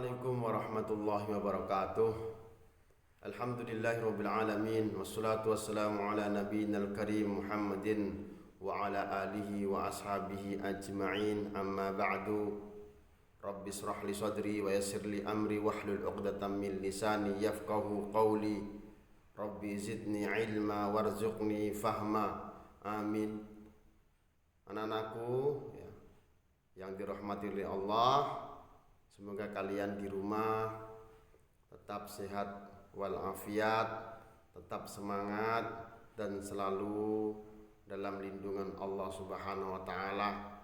Assalamualaikum warahmatullahi wabarakatuh. Alhamdulillahirabbil alamin wassalatu wassalamu ala nabiyyinal karim Muhammadin wa ala alihi wa ashabihi ajma'in. Amma ba'du. Rabbi shrah li sadri wa yassir li amri wahlul 'uqdatam min lisani yafqahu qawli. Rabbi zidni ilma warzuqni fahma. Amin. Anak-anakku yang dirahmati oleh Allah, semoga kalian di rumah tetap sehat walafiat, tetap semangat dan selalu dalam lindungan Allah Subhanahu wa taala.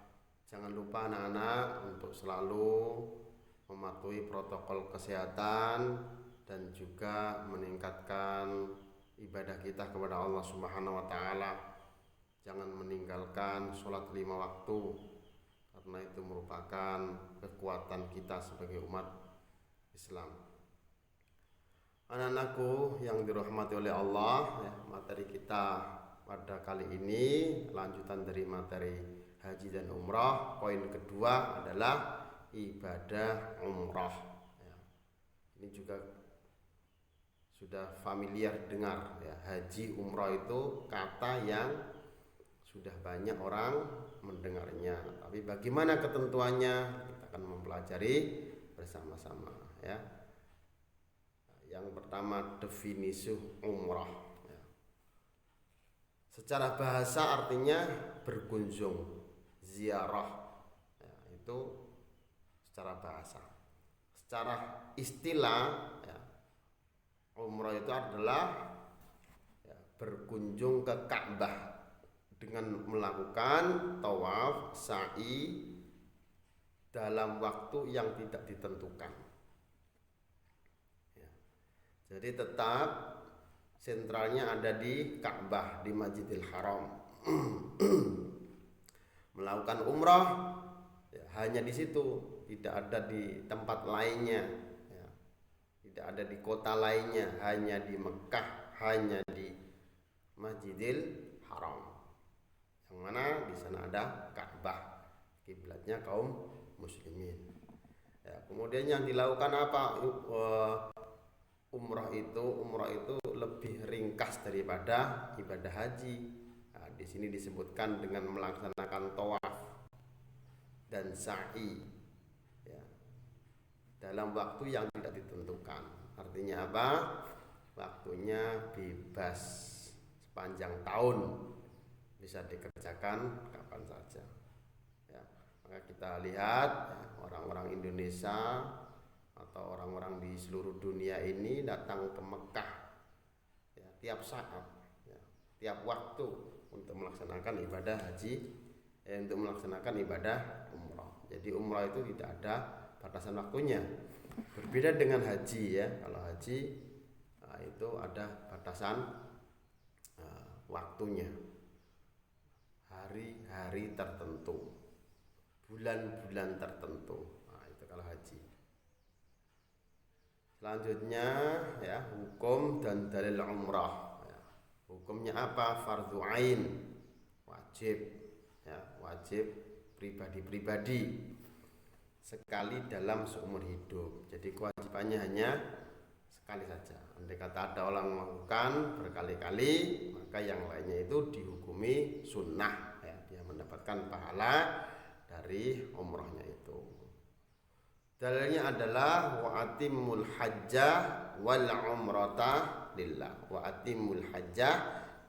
Jangan lupa anak-anak untuk selalu mematuhi protokol kesehatan dan juga meningkatkan ibadah kita kepada Allah Subhanahu wa taala. Jangan meninggalkan sholat 5 waktu, karena itu merupakan kekuatan kita sebagai umat Islam. Anak-anakku yang dirahmati oleh Allah, materi kita pada kali ini lanjutan dari materi haji dan umrah. Poin kedua adalah ibadah umrah. Ini juga sudah familiar dengar, haji umrah itu kata yang sudah banyak orang mendengarnya, tapi bagaimana ketentuannya kita akan mempelajari bersama-sama ya. Yang pertama, definisi umrah secara bahasa artinya berkunjung, ziarah itu secara bahasa. Secara istilah umrah itu adalah berkunjung ke Ka'bah dengan melakukan tawaf, sa'i dalam waktu yang tidak ditentukan. Jadi tetap sentralnya ada di Ka'bah, di Masjidil Haram. Melakukan umrah hanya di situ, tidak ada di tempat lainnya, tidak ada di kota lainnya, hanya di Mekah, hanya di Masjidil Haram. Yang mana di sana ada Ka'bah, kiblatnya kaum muslimin. Kemudian yang dilakukan apa? Umrah itu lebih ringkas daripada ibadah haji. Di sini disebutkan dengan melaksanakan tawaf dan sa'i dalam waktu yang tidak ditentukan. Artinya apa? Waktunya bebas sepanjang tahun, bisa dikerjakan kapan saja. Maka kita lihat orang-orang Indonesia atau orang-orang di seluruh dunia ini datang ke Mekah tiap saat, tiap waktu untuk melaksanakan ibadah haji, untuk melaksanakan ibadah umrah. Jadi umrah itu tidak ada batasan waktunya. Berbeda dengan haji Kalau haji itu ada batasan waktunya. Hari-hari tertentu, bulan-bulan tertentu. Itu kalau haji. Selanjutnya hukum dan dalil umrah. Hukumnya apa? Fardhu ain, wajib, wajib pribadi-pribadi sekali dalam seumur hidup. Jadi kewajibannya hanya sekali saja. Andai kata ada orang melakukan berkali-kali, maka yang lainnya itu dihukumi sunnah, dia mendapatkan pahala dari umrahnya itu. Dalilnya adalah wa atimul hajjah wal umrata lillah. Wa atimul hajjah,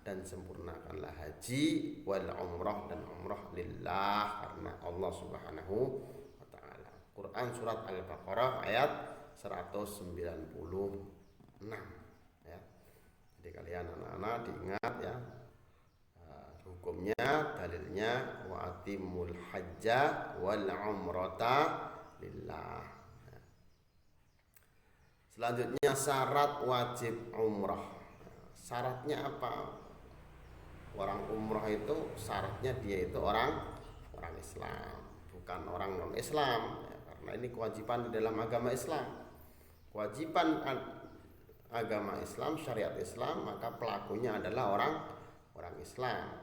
dan sempurnakanlah haji, wal umrah, dan umrah lillah, karena Allah Subhanahu wa taala. Quran surat Al-Baqarah ayat 196 Jadi kalian anak-anak diingat hukumnya, dalilnya wa atimul hajjah wal umrata lillah. Selanjutnya syarat wajib umrah. Syaratnya apa? Orang umrah itu syaratnya dia itu orang Islam, bukan orang non Islam, karena ini kewajiban di dalam agama Islam. Kewajiban agama Islam, syariat Islam, maka pelakunya adalah orang Islam.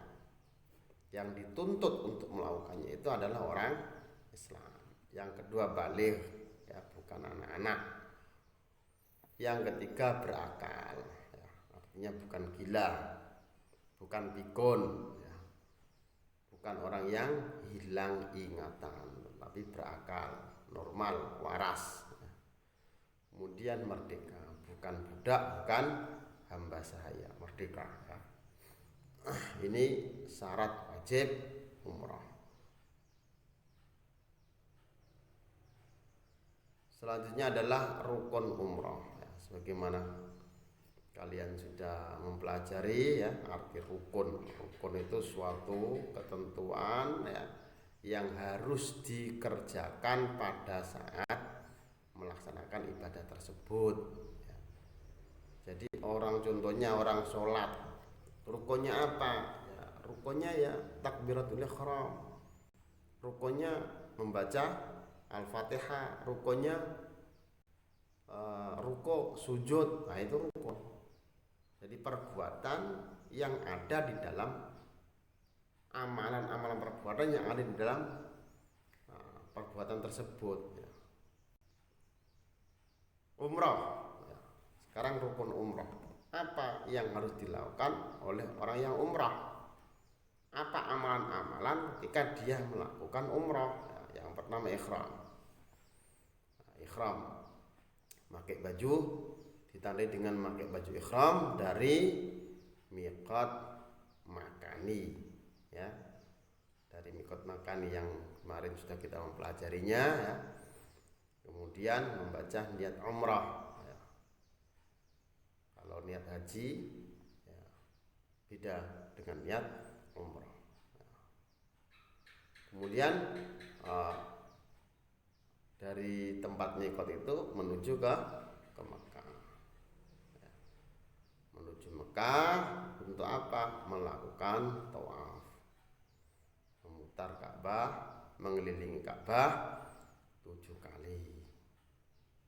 Yang dituntut untuk melakukannya itu adalah orang Islam. Yang kedua baligh, bukan anak-anak. Yang ketiga berakal, ya, artinya bukan gila, bukan pikun, ya, bukan orang yang hilang ingatan, tapi berakal, normal, waras. Ya. Kemudian merdeka, bukan budak, bukan hamba sahaya, merdeka. Ya. Ini syarat wajib umrah. Selanjutnya adalah rukun umrah. Ya, sebagaimana kalian sudah mempelajari ya arti rukun. Rukun itu suatu ketentuan ya yang harus dikerjakan pada saat melaksanakan ibadah tersebut. Ya. Jadi contohnya orang sholat, rukunnya apa? Ya, rukunnya ya takbiratul ihram. Rukunnya membaca Al-Fatihah, rukunnya ruko sujud, nah itu rukun. Jadi perbuatan yang ada di dalam amalan-amalan perbuatan yang ada di dalam perbuatan tersebut. Ya. Umrah, ya. Sekarang rukun umrah. Apa yang harus dilakukan oleh orang yang umrah? Apa amalan-amalan ketika dia melakukan umrah? Ya, yang pertama ihram. Ihram, pakai baju, ditandai dengan pakai baju ihram dari miqat makani, ya, dari miqat makani yang kemarin sudah kita mempelajarinya, ya. Kemudian membaca niat umrah, ya. Kalau niat haji, ya, beda dengan niat umrah. Ya. Kemudian dari tempat miqat itu menuju ke Mekah. Ya. Menuju Mekah untuk apa? Melakukan tawaf, memutar Ka'bah, mengelilingi Ka'bah 7 kali.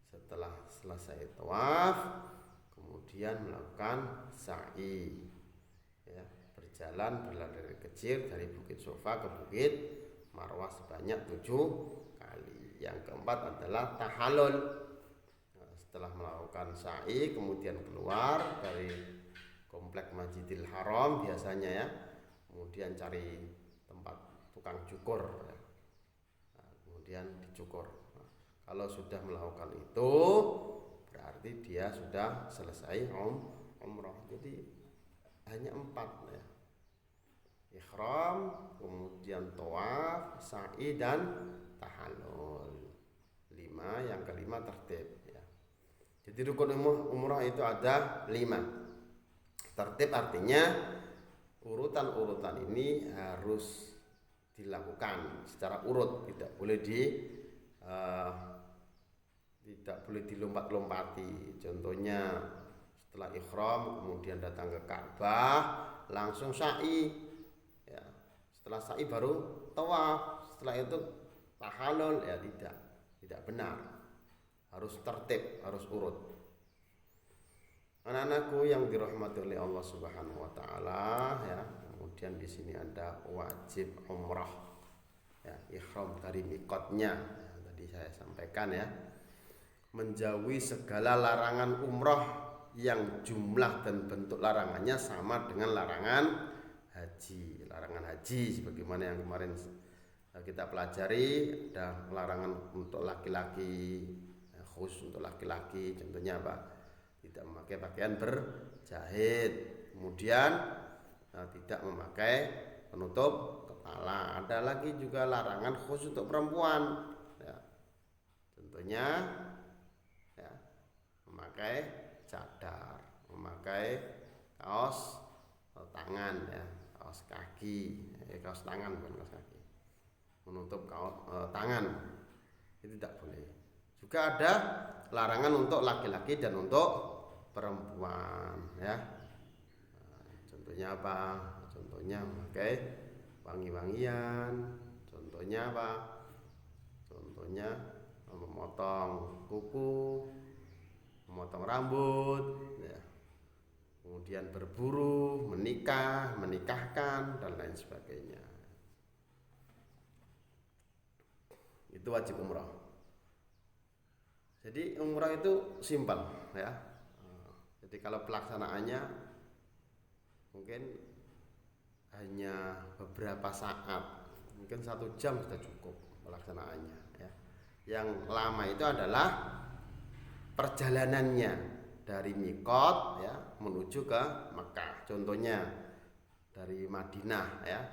Setelah selesai tawaf, kemudian melakukan sa'i, ya, berjalan berlari kecil dari Bukit Sofa ke Bukit Marwah sebanyak 7 kali. Yang keempat adalah tahallul. Nah, setelah melakukan sa'i kemudian keluar dari komplek Masjidil Haram biasanya, ya, kemudian cari tempat tukang cukur, ya. Nah, kemudian dicukur. Nah, kalau sudah melakukan itu berarti dia sudah selesai umrah. Jadi hanya 4, ya. Ihram, kemudian tawaf, sa'i dan tahallul. 5, yang kelima tertib, ya. Jadi rukun umrah itu ada 5. Tertib artinya urutan-urutan ini harus dilakukan secara urut, tidak boleh dilompat-lompati. Contohnya setelah ihram kemudian datang ke Ka'bah langsung sa'i, ya. Setelah sa'i baru tawaf, setelah itu tahallul, ya, tidak benar. Harus tertib, harus urut. Anak-anakku yang dirahmati oleh Allah Subhanahu wa taala, ya. Kemudian di sini ada wajib umrah, ya, ihram dari miqatnya, ya, tadi saya sampaikan, ya. Menjauhi segala larangan umrah yang jumlah dan bentuk larangannya sama dengan larangan haji. Larangan haji sebagaimana yang kemarin kita pelajari, ada larangan untuk laki-laki, khusus untuk laki-laki, contohnya apa? Tidak memakai pakaian berjahit, kemudian tidak memakai penutup kepala. Ada lagi juga larangan khusus untuk perempuan, ya. Contohnya, ya, memakai cadar, memakai kaos tangan, ya, kaos kaki, kaos tangan bukan kaos kaki, menutup tangan, itu tidak boleh. Juga ada larangan untuk laki-laki dan untuk perempuan, ya. Contohnya apa? Contohnya memakai wangi-wangian. Contohnya apa? Contohnya memotong kuku, memotong rambut, ya. Kemudian berburu, menikah, menikahkan, dan lain sebagainya. Itu wajib umrah. Jadi umrah itu simpel ya. Jadi kalau pelaksanaannya mungkin hanya beberapa saat, mungkin 1 jam sudah cukup pelaksanaannya ya. Yang lama itu adalah perjalanannya dari Mikot ya menuju ke Mekah. Contohnya dari Madinah ya,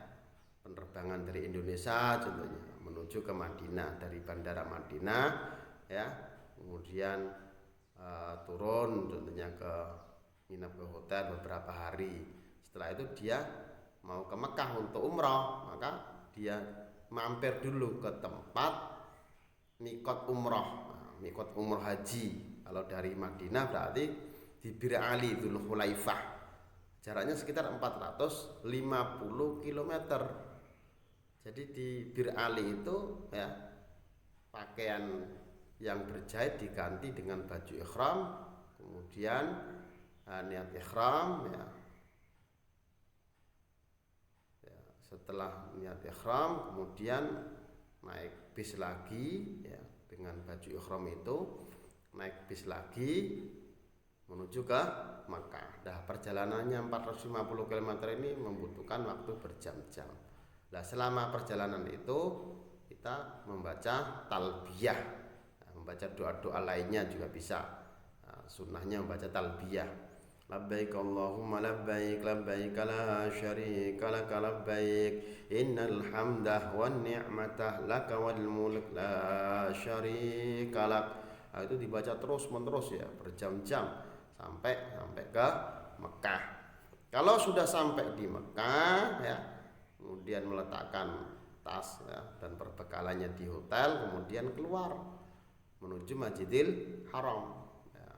penerbangan dari Indonesia contohnya menuju ke Madinah, dari bandara Madinah ya, kemudian turun contohnya ke nginap ke hotel beberapa hari. Setelah itu dia mau ke Mekah untuk umroh, maka dia mampir dulu ke tempat mikot umroh, mikot umroh haji. Kalau dari Madinah berarti di Bir Ali Dzul Khulaifah, jaraknya sekitar 450 km. Jadi di Bir Ali itu ya, pakaian yang berjahit diganti dengan baju ihram, kemudian niat ihram ya. Setelah niat ihram kemudian naik bis lagi ya, dengan baju ihram itu naik bis lagi menuju ke Makkah. Nah, perjalanannya 450 km ini membutuhkan waktu berjam-jam. Nah, selama perjalanan itu kita membaca talbiyah, membaca doa-doa lainnya juga bisa. Sunnahnya membaca talbiyah. Labbaik Allahumma labbaik labbaik la syarika lak labbaik innal hamdah wan ni'mata laka wal mulk la syarika lak. Itu dibaca terus menerus ya, berjam-jam sampai ke Mekah. Kalau sudah sampai di Mekah ya, kemudian meletakkan tas ya, dan perbekalannya di hotel, kemudian keluar menuju Masjidil Haram ya,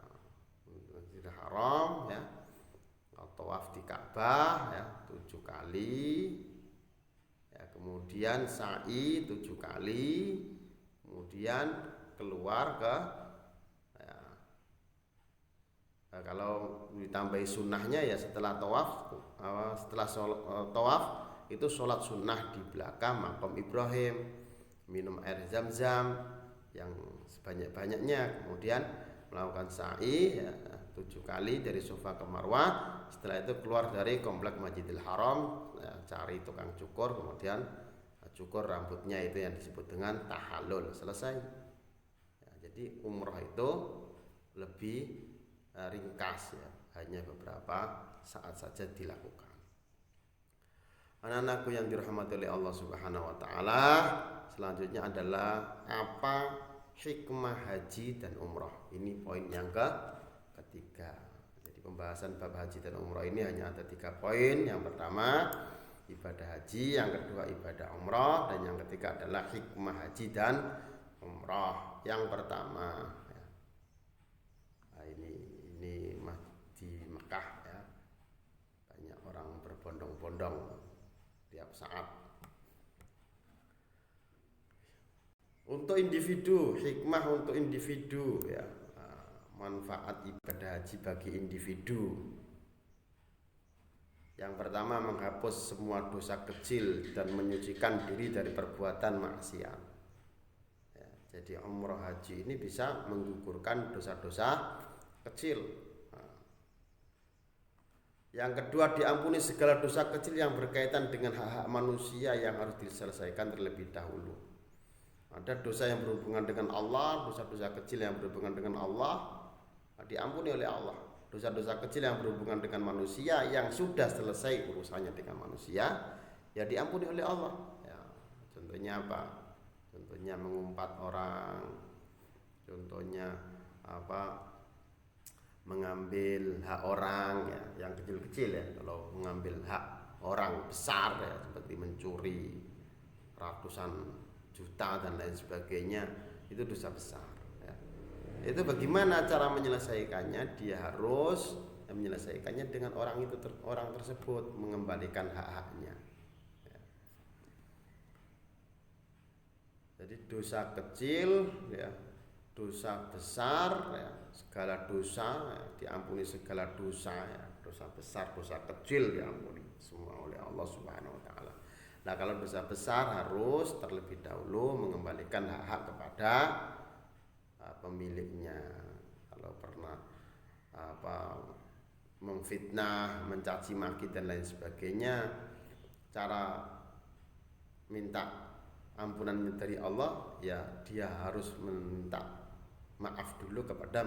Masjidil Haram ya, tawaf di Ka'bah ya 7 kali ya, kemudian sa'i 7 kali, kemudian keluar ke ya, kalau ditambahi sunnahnya ya setelah tawaf, tawaf itu sholat sunnah di belakang makam Ibrahim, minum air zam-zam yang sebanyak-banyaknya, kemudian melakukan sa'i ya, 7 kali dari Safa ke Marwah. Setelah itu keluar dari komplek Masjidil Haram ya, cari tukang cukur, kemudian cukur rambutnya, itu yang disebut dengan tahallul, selesai ya. Jadi umroh itu lebih ringkas ya, hanya beberapa saat saja dilakukan. Anak-anakku yang dirahmati oleh Allah Subhanahu wa taala, selanjutnya adalah apa hikmah haji dan umroh. Ini poin yang ketiga. Jadi pembahasan bab haji dan umroh ini hanya ada 3 poin. Yang pertama ibadah haji, yang kedua ibadah umroh, dan yang ketiga adalah hikmah haji dan umroh. Yang pertama ya, ini di Mekah ya, banyak orang berbondong-bondong tiap saat. Untuk individu, hikmah untuk individu ya, manfaat ibadah haji bagi individu. Yang pertama, menghapus semua dosa kecil dan menyucikan diri dari perbuatan maksiat ya, jadi umroh haji ini bisa menggugurkan dosa-dosa kecil. Yang kedua, diampuni segala dosa kecil yang berkaitan dengan hak-hak manusia yang harus diselesaikan terlebih dahulu. Ada dosa yang berhubungan dengan Allah, dosa-dosa kecil yang berhubungan dengan Allah diampuni oleh Allah. Dosa-dosa kecil yang berhubungan dengan manusia yang sudah selesai urusannya dengan manusia ya diampuni oleh Allah ya. Contohnya apa? Contohnya mengumpat orang, contohnya apa, mengambil hak orang ya, yang kecil-kecil ya. Kalau mengambil hak orang besar ya, seperti mencuri ratusan juta dan lain sebagainya, itu dosa besar ya. Itu bagaimana cara menyelesaikannya? Dia harus menyelesaikannya dengan orang tersebut, mengembalikan hak-haknya ya. Jadi dosa kecil ya, dosa besar ya, segala dosa ya, diampuni segala dosa ya, dosa besar, dosa kecil diampuni semua oleh Allah Subhanahu wa taala. Nah, kalau dosa besar harus terlebih dahulu mengembalikan hak-hak kepada pemiliknya. Kalau pernah memfitnah, mencaci maki dan lain sebagainya, cara minta ampunan dari Allah ya dia harus minta maaf dulu kepada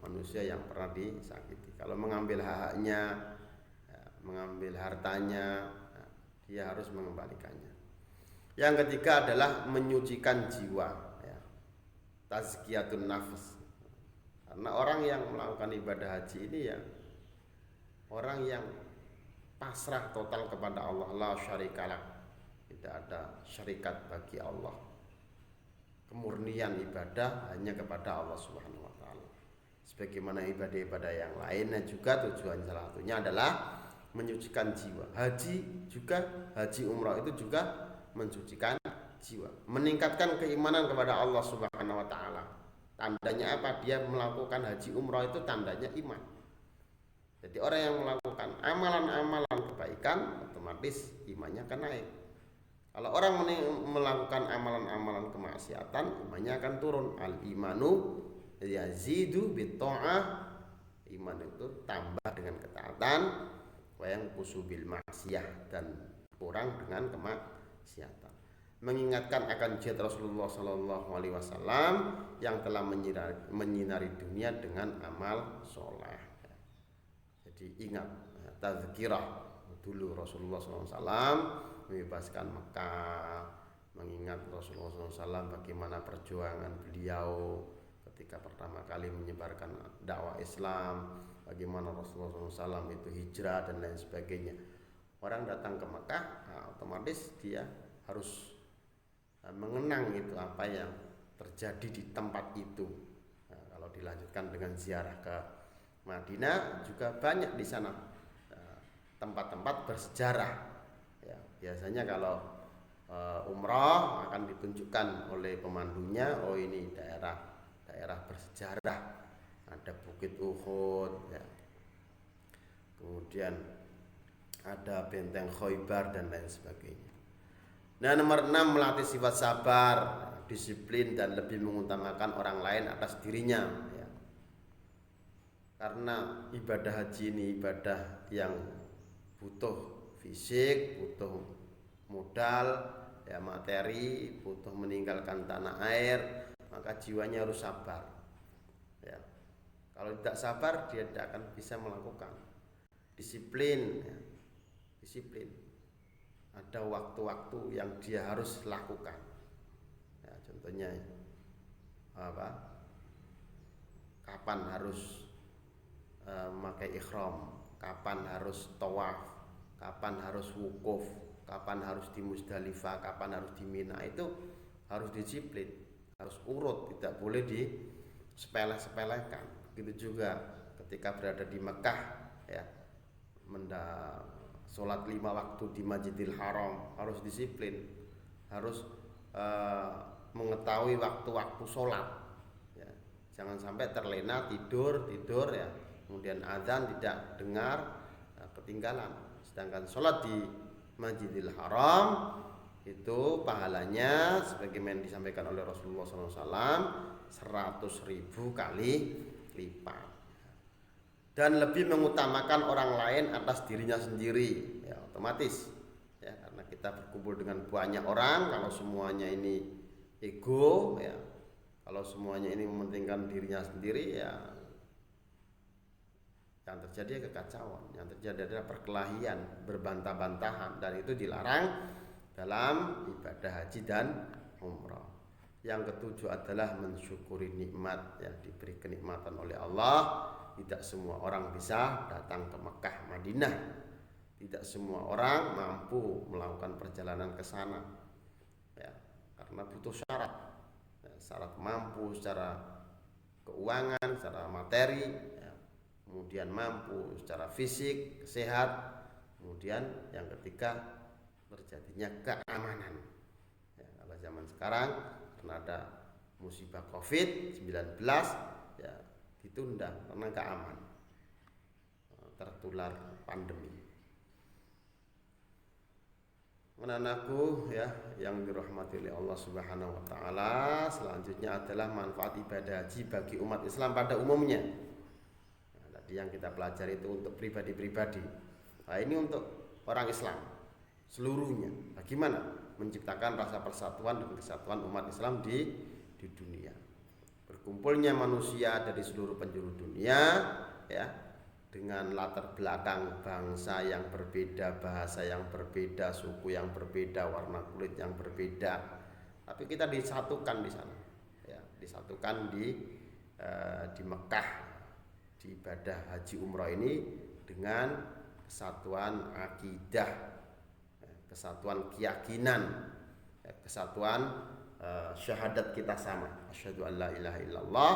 manusia yang pernah disakiti. Kalau mengambil hak-haknya, ya, mengambil hartanya, ya, dia harus mengembalikannya. Yang ketiga adalah menyucikan jiwa, ya. Tazkiyatun nafs. Karena orang yang melakukan ibadah haji ini ya orang yang pasrah total kepada Allah, la syarikalah, tidak ada syarikat bagi Allah. Kemurnian ibadah hanya kepada Allah Subhanahu wa taala. Sebagaimana ibadah-ibadah yang lainnya juga tujuan salah satunya adalah menyucikan jiwa. Haji umrah itu juga mensucikan jiwa, meningkatkan keimanan kepada Allah Subhanahu wa taala. Tandanya apa? Dia melakukan haji umrah itu tandanya iman. Jadi orang yang melakukan amalan-amalan kebaikan otomatis imannya akan naik. Kalau orang melakukan amalan-amalan kemaksiatan, imannya akan turun. Al-imanu yazidu bitta'ah. Iman itu tambah dengan ketaatan, wa yanqusu bil maksiyah, dan kurang dengan kemaksiatan. Mengingatkan akan jihad Rasulullah sallallahu alaihi wasallam yang telah menyinari dunia dengan amal soleh. Jadi ingat, tazkirah dulu Rasulullah SAW membebaskan Mekah, mengingat Rasulullah SAW bagaimana perjuangan beliau ketika pertama kali menyebarkan dakwah Islam, bagaimana Rasulullah SAW itu hijrah dan lain sebagainya. Orang datang ke Mekah, otomatis dia harus mengenang itu apa yang terjadi di tempat itu. Kalau dilanjutkan dengan ziarah ke Madinah juga banyak di sana tempat-tempat bersejarah. Ya, biasanya kalau umrah akan ditunjukkan oleh pemandunya, oh ini daerah bersejarah, ada Bukit Uhud, ya. Kemudian ada Benteng Khoibar dan lain sebagainya. Nah, nomor 6, melatih sifat sabar, disiplin dan lebih mengutamakan orang lain atas dirinya, ya. Karena ibadah haji ini ibadah yang butuh fisik, butuh modal, ya, materi, butuh meninggalkan tanah air, maka jiwanya harus sabar. Ya. Kalau tidak sabar, dia tidak akan bisa melakukan. Disiplin, ya. Disiplin. Ada waktu-waktu yang dia harus lakukan. Ya, contohnya apa? Kapan harus memakai ihram, kapan harus tawaf, kapan harus wukuf, kapan harus di Musdalifah, kapan harus di Mina, itu harus disiplin, harus urut, tidak boleh disepele-sepelekan. Begitu juga ketika berada di Mekah, ya, sholat 5 waktu di Masjidil Haram harus disiplin, harus mengetahui waktu-waktu sholat, ya. Jangan sampai terlena tidur ya, kemudian azan tidak dengar, ketinggalan. Sedangkan sholat di Masjidil Haram itu pahalanya sebagaimana disampaikan oleh Rasulullah SAW 100.000 kali lipat. Dan lebih mengutamakan orang lain atas dirinya sendiri, ya, otomatis, ya, karena kita berkumpul dengan banyak orang. Kalau semuanya ini ego, ya, kalau semuanya ini mementingkan dirinya sendiri, ya, yang terjadi kekacauan, yang terjadi adalah perkelahian, berbantah-bantahan, dan itu dilarang dalam ibadah haji dan umrah. Yang ketujuh adalah mensyukuri nikmat yang diberi kenikmatan oleh Allah. Tidak semua orang bisa datang ke Mekah, Madinah. Tidak semua orang mampu melakukan perjalanan ke sana, ya, karena butuh syarat, ya, syarat mampu secara keuangan, secara materi, ya, kemudian mampu secara fisik, sehat, kemudian yang ketiga terjadinya keamanan. Ya, kalau zaman sekarang karena ada musibah COVID-19, ya, ditunda karena gak aman, tertular pandemi. Anak-anakku ya yang dirahmati oleh Allah Subhanahu wa taala, selanjutnya adalah manfaat ibadah haji bagi umat Islam pada umumnya. Nah, tadi yang kita pelajari itu untuk pribadi-pribadi. Nah, ini untuk orang Islam seluruhnya. Bagaimana menciptakan rasa persatuan dan kesatuan umat Islam di dunia. Berkumpulnya manusia dari seluruh penjuru dunia ya, dengan latar belakang bangsa yang berbeda, bahasa yang berbeda, suku yang berbeda, warna kulit yang berbeda, tapi kita disatukan di sana, ya, disatukan di Mekah di ibadah haji umrah ini dengan kesatuan akidah, kesatuan keyakinan, kesatuan syahadat kita sama, asyhadu an la ilaha illallah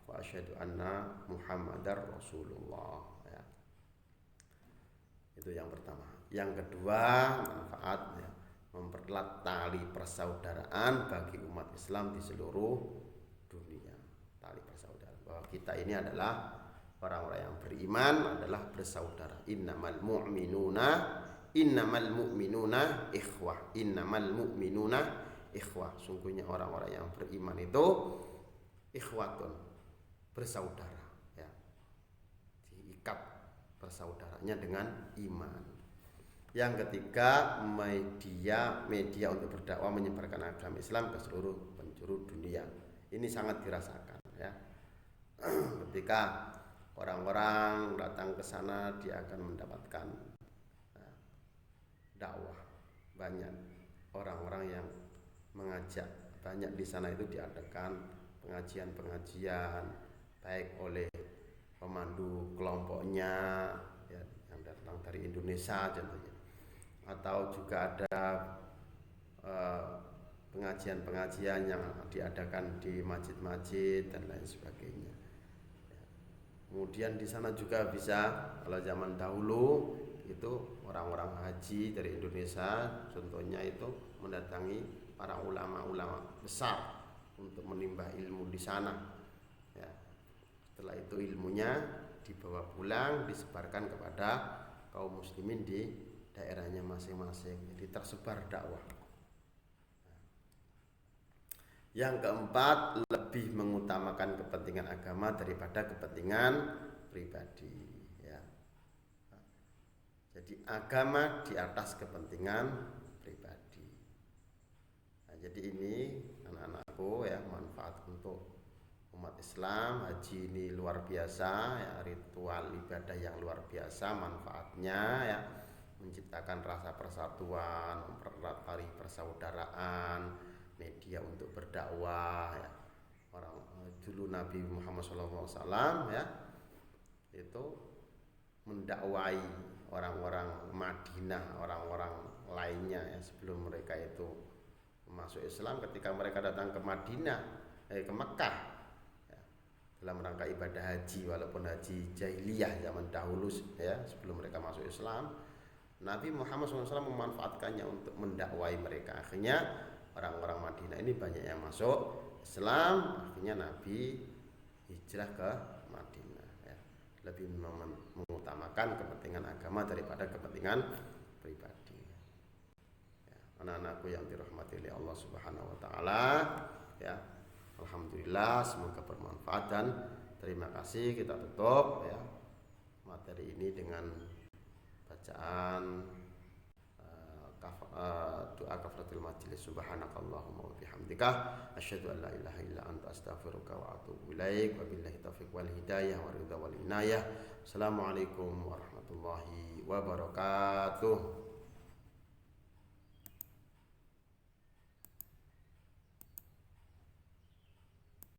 wa asyhadu anna Muhammadar Rasulullah ya. Itu yang pertama. Yang kedua, manfaat ya, mempererat tali persaudaraan bagi umat Islam di seluruh dunia. Tali persaudaraan bahwa kita ini adalah orang-orang yang beriman, adalah bersaudara. Innamal mu'minuna ikhwah. Innamal mu'minuna ikhwah. Sungguhnya orang-orang yang beriman itu ikhwatun, bersaudara ya, diikat persaudaranya dengan iman. Yang ketiga, media untuk berdakwah menyebarkan agama Islam ke seluruh penjuru dunia. Ini sangat dirasakan ya. Ketika orang-orang datang ke sana, dia akan mendapatkan dakwah. Banyak orang-orang yang mengajak, banyak di sana itu diadakan pengajian-pengajian baik oleh pemandu kelompoknya ya, yang datang dari Indonesia contohnya, atau juga ada pengajian-pengajian yang diadakan di masjid-masjid dan lain sebagainya. Kemudian di sana juga bisa, kalau zaman dahulu itu orang-orang haji dari Indonesia contohnya itu mendatangi para ulama-ulama besar untuk menimba ilmu di sana ya. Setelah itu ilmunya dibawa pulang, disebarkan kepada kaum muslimin di daerahnya masing-masing. Jadi tersebar dakwah. Yang keempat, lebih mengutamakan kepentingan agama daripada kepentingan pribadi ya. Jadi agama di atas kepentingan pribadi. Nah, jadi ini anak-anakku ya, manfaat untuk umat Islam. Haji ini luar biasa ya, ritual ibadah yang luar biasa manfaatnya ya, menciptakan rasa persatuan, mempererat tali persaudaraan, media untuk berdakwah ya. Orang dulu Nabi Muhammad SAW ya itu mendakwai orang-orang Madinah, orang-orang lainnya ya, sebelum mereka itu masuk Islam. Ketika mereka datang ke Madinah, ke Mekah ya, dalam rangka ibadah haji, walaupun haji jahiliyah zaman dahulu ya, sebelum mereka masuk Islam, Nabi Muhammad SAW memanfaatkannya untuk mendakwai mereka. Akhirnya orang-orang Madinah ini banyak yang masuk Islam. Akhirnya Nabi hijrah ke Madinah ya, lebih mengutamakan kepentingan agama daripada kepentingan pribadi ya. Anak-anakku yang dirahmati oleh Allah Subhanahu wa taala ya, alhamdulillah semoga bermanfaat dan terima kasih. Kita tutup ya materi ini dengan bacaan doa kafaratul majelis. Subhanakallahumma wa bihamdika asyhadu an la ilaha illa anta astaghfiruka wa atubu ilaik. Wabillahi taufiq wal hidayah wa ridha wal inayah. Assalamualaikum warahmatullahi wabarakatuh.